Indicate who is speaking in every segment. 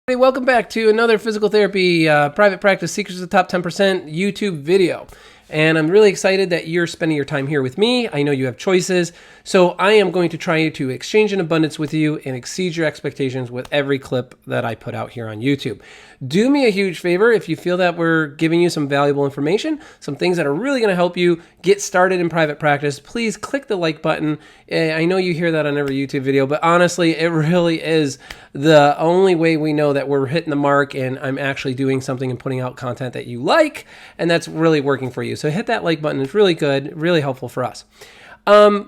Speaker 1: Hey, welcome back to another physical therapy private practice secrets of the top 10% YouTube video. And I'm really excited that you're spending your time here with me. I know you have choices. So I am going to try to exchange in abundance with you and exceed your expectations with every clip that I put out here on YouTube. Do me a huge favor if you feel that we're giving you some valuable information, some things that are really going to help you get started in private practice. Please click the like button. I know you hear that on every YouTube video, but honestly, it really is the only way we know that we're hitting the mark and I'm actually doing something and putting out content that you like, and that's really working for you. So hit that like button. It's really good, really helpful for us.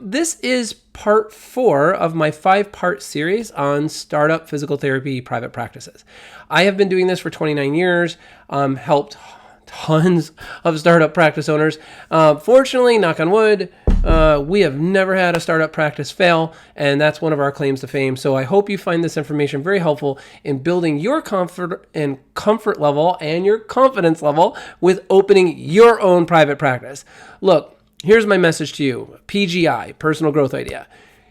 Speaker 1: This is part 4 of my 5-part series on startup physical therapy private practices. I have been doing this for 29 years, helped tons of startup practice owners. Fortunately, knock on wood, we have never had a startup practice fail, and that's one of our claims to fame. So I hope you find this information very helpful in building your comfort level and your confidence level with opening your own private practice. Look, here's my message to you, PGI, personal growth idea.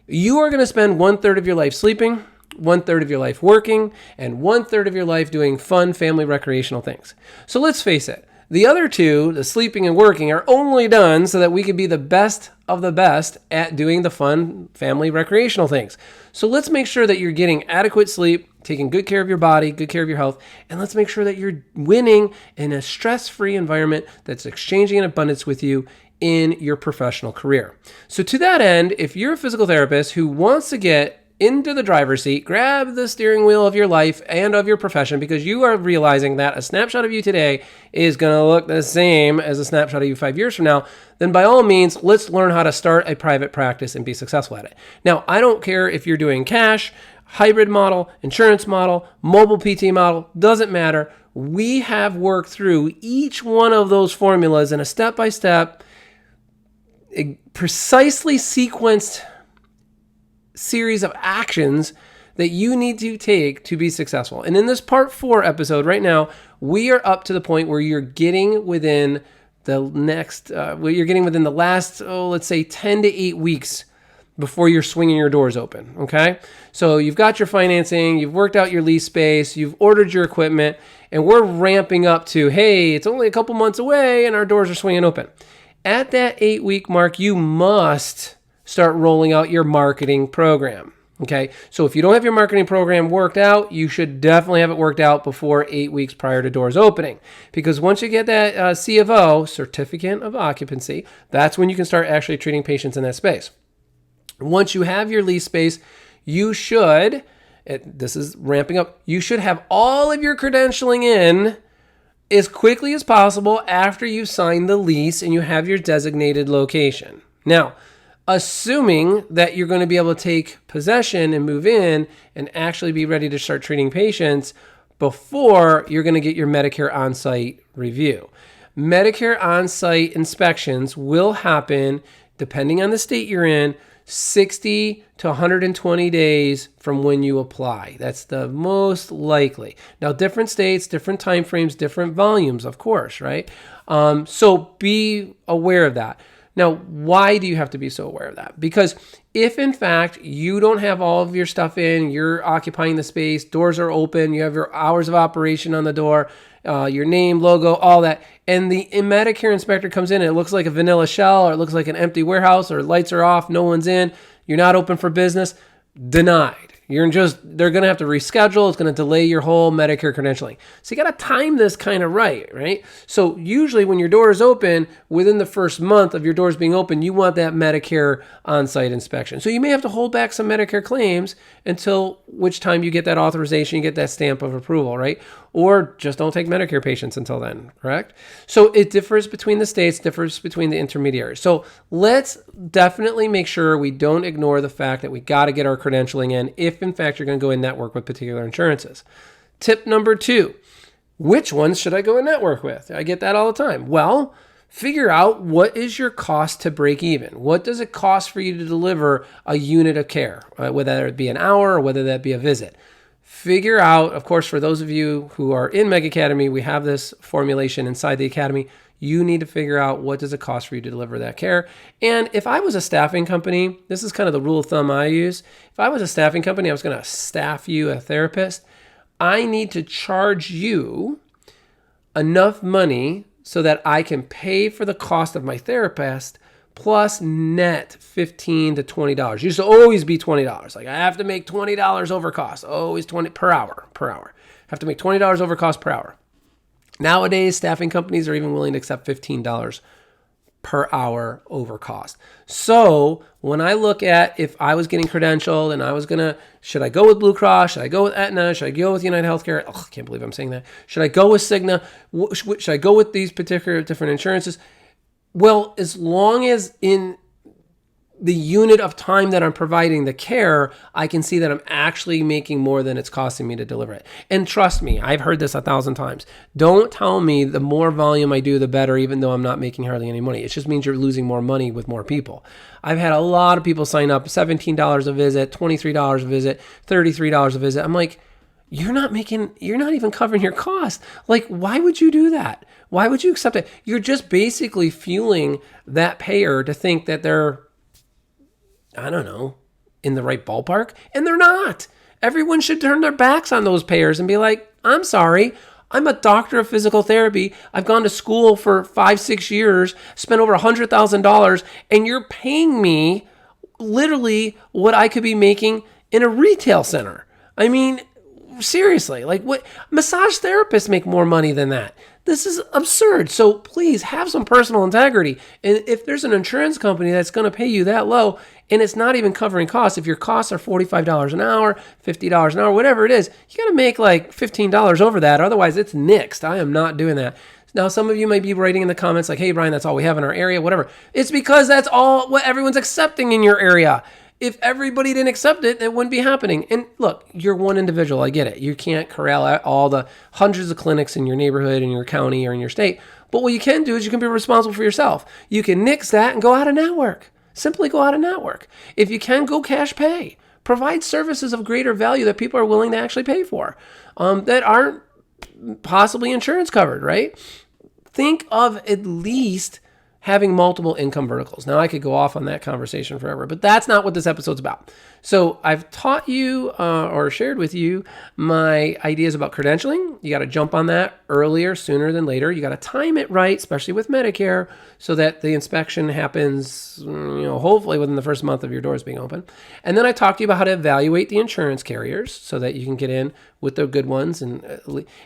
Speaker 1: You are going to spend 1/3 of your life sleeping, 1/3 of your life working, and 1/3 of your life doing fun family recreational things. So let's face it, the other two, the sleeping and working, are only done so that we can be the best of the best at doing the fun family recreational things. So let's make sure that you're getting adequate sleep, taking good care of your body, good care of your health, and let's make sure that you're winning in a stress-free environment that's exchanging in abundance with you in your professional career. So to that end, if you're a physical therapist who wants to get into the driver's seat, grab the steering wheel of your life and of your profession, because you are realizing that a snapshot of you today is going to look the same as a snapshot of you 5 years from now, then by all means, let's learn how to start a private practice and be successful at it. Now, I don't care if you're doing cash, hybrid model, insurance model, mobile PT model, doesn't matter. We have worked through each one of those formulas in a step-by-step, precisely sequenced series of actions that you need to take to be successful. And in this part 4 episode right now, we are up to the point where you're getting within the last, let's say 10 to 8 weeks before you're swinging your doors open. Okay. So you've got your financing, you've worked out your lease space, you've ordered your equipment, and we're ramping up to, hey, it's only a couple months away and our doors are swinging open. At that 8-week mark, you must start rolling out your marketing program. Okay, so if you don't have your marketing program worked out, you should definitely have it worked out before 8 weeks prior to doors opening. Because once you get that CFO, certificate of occupancy, that's when you can start actually treating patients in that space. Once you have your lease space, you should, this is ramping up, you should have all of your credentialing in as quickly as possible after you sign the lease and you have your designated location. Now, assuming that you're going to be able to take possession and move in and actually be ready to start treating patients before you're going to get your Medicare on-site review. Medicare on-site inspections will happen, depending on the state you're in, 60 to 120 days from when you apply. That's the most likely. Now, different states, different timeframes, different volumes, of course, right? So be aware of that. Now, why do you have to be so aware of that? Because if, in fact, you don't have all of your stuff in, you're occupying the space, doors are open, you have your hours of operation on the door, your name, logo, all that, and the Medicare inspector comes in and it looks like a vanilla shell or it looks like an empty warehouse or lights are off, no one's in, you're not open for business, denied. They're going to have to reschedule. It's going to delay your whole Medicare credentialing. So you got to time this kind of right? So usually when your door is open, within the first month of your doors being open, you want that Medicare on-site inspection. So you may have to hold back some Medicare claims until which time you get that authorization, you get that stamp of approval, right? Or just don't take Medicare patients until then, correct? So it differs between the states, differs between the intermediaries. So let's definitely make sure we don't ignore the fact that we got to get our credentialing in if in fact you're going to go in network with particular insurances. Tip number 2, which ones should I go in network with? I get that all the time. Well, figure out what is your cost to break even. What does it cost for you to deliver a unit of care, whether it be an hour or whether that be a visit. Figure out, of course, for those of you who are in Meg Academy, we have this formulation inside the Academy. You need to figure out what does it cost for you to deliver that care. And if I was a staffing company, this is kind of the rule of thumb I use. If I was a staffing company, I was going to staff you a therapist. I need to charge you enough money so that I can pay for the cost of my therapist plus net $15 to $20. It used to always be $20. Like I have to make $20 over cost. Always 20 per hour. Have to make $20 over cost per hour. Nowadays, staffing companies are even willing to accept $15 per hour over cost. So when I look at if I was getting credentialed and I was should I go with Blue Cross? Should I go with Aetna? Should I go with United Healthcare? Oh, I can't believe I'm saying that. Should I go with Cigna? Should I go with these particular different insurances? Well, as long as in the unit of time that I'm providing the care, I can see that I'm actually making more than it's costing me to deliver it. And trust me, I've heard this 1,000 times. Don't tell me the more volume I do, the better, even though I'm not making hardly any money. It just means you're losing more money with more people. I've had a lot of people sign up, $17 a visit, $23 a visit, $33 a visit. I'm like, you're not even covering your costs. Like, why would you do that? Why would you accept it? You're just basically fueling that payer to think that they're, I don't know, in the right ballpark. And they're not. Everyone should turn their backs on those payers and be like, I'm sorry. I'm a doctor of physical therapy. I've gone to school for 5-6 years, spent over $100,000, and you're paying me literally what I could be making in a retail center. I mean, seriously, like what? Massage therapists make more money than that. This is absurd. So please have some personal integrity. And if there's an insurance company that's going to pay you that low and it's not even covering costs, if your costs are $45 an hour, $50 an hour, whatever it is, you got to make like $15 over that. Otherwise, it's nixed. I am not doing that. Now, some of you might be writing in the comments like, hey, Brian, that's all we have in our area, whatever. It's because that's all what everyone's accepting in your area. If everybody didn't accept it, it wouldn't be happening. And look, you're one individual. I get it. You can't corral out all the hundreds of clinics in your neighborhood, in your county, or in your state. But what you can do is you can be responsible for yourself. You can nix that and go out of network. Simply go out of network. If you can, go cash pay. Provide services of greater value that people are willing to actually pay for, that aren't possibly insurance covered, right? Think of at least having multiple income verticals. Now, I could go off on that conversation forever, but that's not what this episode's about. So I've taught you or shared with you my ideas about credentialing. You got to jump on that earlier, sooner than later. You got to time it right, especially with Medicare, so that the inspection happens, hopefully within the first month of your doors being open. And then I talked to you about how to evaluate the insurance carriers so that you can get in with the good ones. And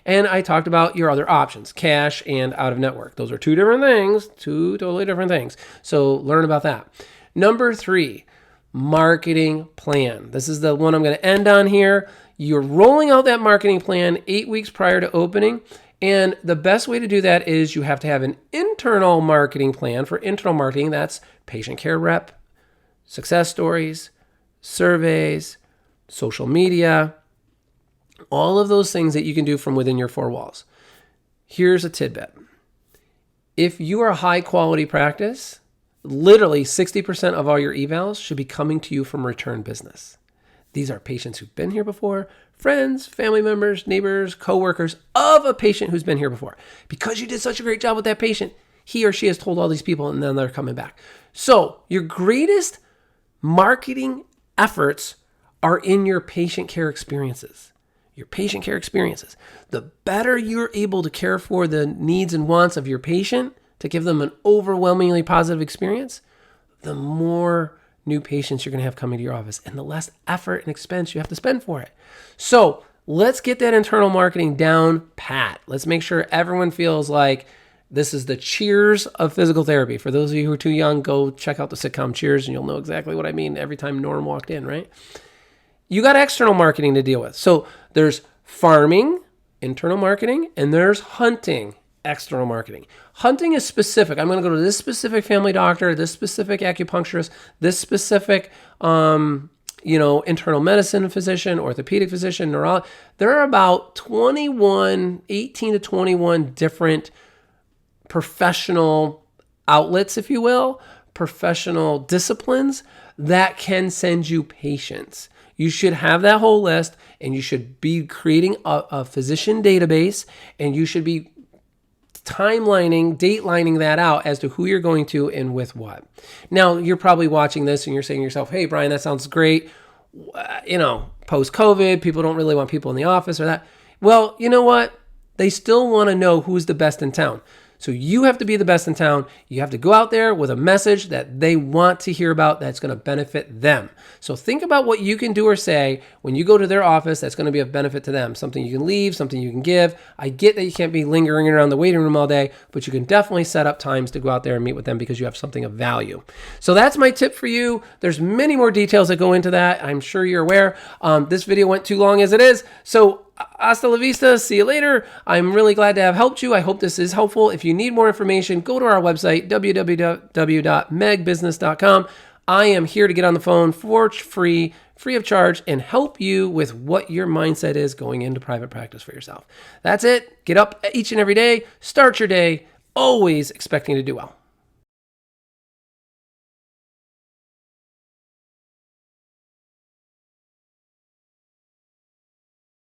Speaker 1: I talked about your other options, cash and out of network. Those are two different things, two totally different things. So learn about that. Number 3, marketing plan. This is the one I'm going to end on here. You're rolling out that marketing plan 8 weeks prior to opening. And the best way to do that is you have to have an internal marketing plan. For internal marketing, that's patient care rep, success stories, surveys, social media, all of those things that you can do from within your 4 walls. Here's a tidbit. If you are a high quality practice, literally 60% of all your evals should be coming to you from return business. These are patients who've been here before, friends, family members, neighbors, coworkers of a patient who's been here before. Because you did such a great job with that patient, he or she has told all these people and then they're coming back. So your greatest marketing efforts are in your patient care experiences. Your patient care experiences. The better you're able to care for the needs and wants of your patient to give them an overwhelmingly positive experience, the more new patients you're going to have coming to your office and the less effort and expense you have to spend for it. So let's get that internal marketing down pat. Let's make sure everyone feels like this is the Cheers of physical therapy. For those of you who are too young, go check out the sitcom Cheers and you'll know exactly what I mean every time Norm walked in, right? You got external marketing to deal with. So there's farming, internal marketing, and there's hunting, external marketing. Hunting is specific. I'm going to go to this specific family doctor, this specific acupuncturist, this specific, internal medicine physician, orthopedic physician, neurologist. There are about 18 to 21 different professional outlets, if you will, professional disciplines that can send you patients. You should have that whole list, and you should be creating a physician database, and you should be datelining that out as to who you're going to and with what. Now, you're probably watching this and you're saying to yourself, hey, Brian, that sounds great. Post-COVID, people don't really want people in the office or that. Well, you know what? They still want to know who's the best in town. So you have to be the best in town. You have to go out there with a message that they want to hear about that's going to benefit them. So think about what you can do or say when you go to their office that's going to be of benefit to them. Something you can leave, something you can give. I get that you can't be lingering around the waiting room all day, but you can definitely set up times to go out there and meet with them because you have something of value. So that's my tip for you. There's many more details that go into that. I'm sure you're aware. This video went too long as it is. So hasta la vista. See you later. I'm really glad to have helped you. I hope this is helpful. If you need more information, go to our website, www.megbusiness.com. I am here to get on the phone for free of charge, and help you with what your mindset is going into private practice for yourself. That's it. Get up each and every day. Start your day always expecting to do well.